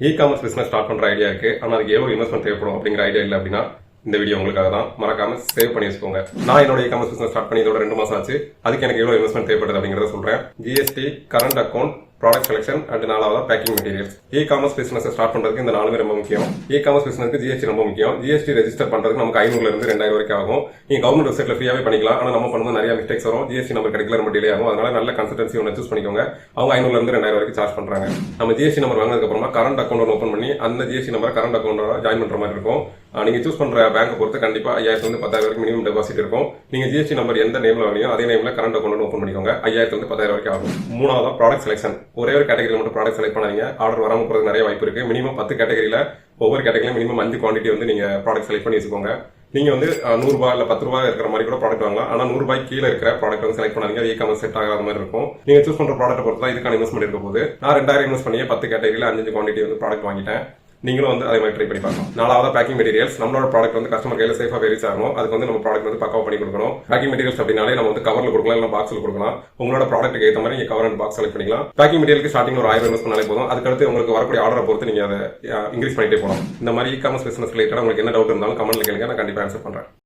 E-commerce business start பண்ற idea இருக்கு. ஆனா அதுக்கு எவ்வளவு இன்வெஸ்ட்மெண்ட் தேவைப்படும் அப்படிங்கிற ஐடியா இல்லை அப்படின்னா இந்த வீடியோ உங்களுக்காக தான். மறக்காம சேவ் பண்ணி வச்சுக்கோங்க. நான் என்னோட இ-காமர்ஸ் பிசினஸ் ஸ்டார்ட் பண்ணி இதோட 2 மாசம் ஆச்சு. அதுக்கு எனக்கு எவ்வளவு இன்வெஸ்ட்மெண்ட் தேவைப்படுது அப்படிங்கறத சொல்றேன். GST, current account, product selection and 4வது packing materials. E-commerce business start பண்றதுக்கு இந்த 4 ரொம்ப முக்கியம். இ-காமர்ஸ் பிசினஸ்க்கு ஜிஎஸ்டி ரொம்ப முக்கியம். ஜிஎஸ்டி ரெஜிஸ்டர் பண்றதுக்கு நமக்கு 500 இருந்து 2000 வரைக்கும் ஆகும். நீங்க கவர்மெண்ட் வெப்சைட்ல ஃப்ரீயாவே பண்ணிக்கலாம். ஆனா நம்ம பண்ணும்போது நிறைய மிஸ்டேக்ஸ் வரும். ஜிஎஸ்டி நம்பர் கிடைக்கல, ரொம்ப டிலே ஆகும். அதனால நல்ல கன்சல்டன்சி ஒன்று சூஸ் பண்ணிக்கோங்க. அவங்க 500 இருந்து 2000 வரைக்கும் சார்ஜ் பண்றாங்க. நம்ம ஜிஎஸ்டி நம்பர் வாங்கினதுக்கு அப்புறமா கரண்ட் அக்கௌண்ட் ஓபன் பண்ணி அந்த ஜிஎஸ்டி நம்பர் கரண்ட் அக்கௌண்டோட ஜாயின் பண்ற மாதிரி இருக்கும். நீங்க சூஸ் பண்ற பேங்க் பொறுத்து கண்டிப்பா 5000 இருந்து 10000 வரைக்கும் மினிமம் டெபாசிட் இருக்கும். நீங்க ஜிஎஸ்டி நம்பர் எந்த நேம்ல வாங்கியோ அதே நேம்ல கரண்ட் அக்கௌண்ட் ஓபன் பண்ணிக்கோங்க. 5000 இருந்து 10000 வரைக்கும் ஆகும். 3வது ப்ராடக்ட் செலக்ஷன். ஒரே ஒரு கேட்டகரி மட்டும் ப்ராடக்ட் செலக்ட் பண்ணாதீங்க. ஆர்டர் வராம போறதுக்கு நிறைய வாய்ப்பு இருக்கு. மினிமம் 10 கேட்டகரியில ஒவ்வொரு கேட்டகரியில மினிமம் 5 குவான்டிட்டி வந்து நீங்க ப்ராடக்ட் செலக்ட் பண்ணி வச்சுக்கோங்க. நீங்க வந்து 100 ரூபாய் இல்ல 10 ரூபாய் இருக்கிற மாதிரி கூட ப்ராடக்ட் வாங்கலாம். ஆனா 100 ரூபாய் கீழே இருக்கிற ப்ராடக்ட் வந்து செலக்ட் பண்ணாதீங்க. அது இ-காமர்ஸ் செட் ஆகாத மாதிரி இருக்கும். நீங்க சூஸ் பண்ற ப்ராடக்ட் பொறுத்து தான் இதுக்கான இன்வெஸ்ட்மெண்ட் இருக்க போகுது. நான் 2000 இன்வெஸ்ட் பண்ணி 10 கேட்டகரியில 5 குவான்டிட்டி வந்து ப்ராடக்ட் வாங்கிட்டேன். நீங்களும் வந்து அதே மாதிரி ட்ரை பண்ணி பார்க்கலாம். 4வது பேக்கிங் மெட்டீரியல்ஸ். நம்மளோட ப்ராடக்ட் வந்து கஸ்டமர் கையில சேஃபா ரீச் ஆகணும். அதுக்கு வந்து நம்ம ப்ராடக்ட் வந்து பக்காவா பண்ணி கொடுக்கணும். பேக்கிங் மெட்டீரியல்ஸ் அப்படினாலே நம்ம வந்து கவர்ல கொடுக்கலாம், இல்ல பாக்ஸ்ல கொடுக்கலாம். உங்களோட ப்ராடக்ட்டுக்கு ஏற்ற மாதிரி நீங்க கவர் அண்ட் பாக்ஸ் செலக்ட் பண்ணிக்கலாம். பேக்கிங் மெட்டீரியலுக்கு ஸ்டார்டிங் ஒரு 1000 இன்வெஸ்ட் பண்ணாலே போதும். அதுக்கடுத்து உங்களுக்கு வரக்கூடிய ஆர்டரை பொறுத்து நீங்க அதை இன்க்ரீஸ் பண்ணிட்டே போகலாம். இந்த மாதிரி இ-காமர்ஸ் பிசினஸ் ரிலேட்டடா உங்களுக்கு என்ன டவுட் இருந்தாலும் கமெண்ட்ல கேளுங்க, நான் கண்டிப்பா ஆன்சர் பண்றேன்.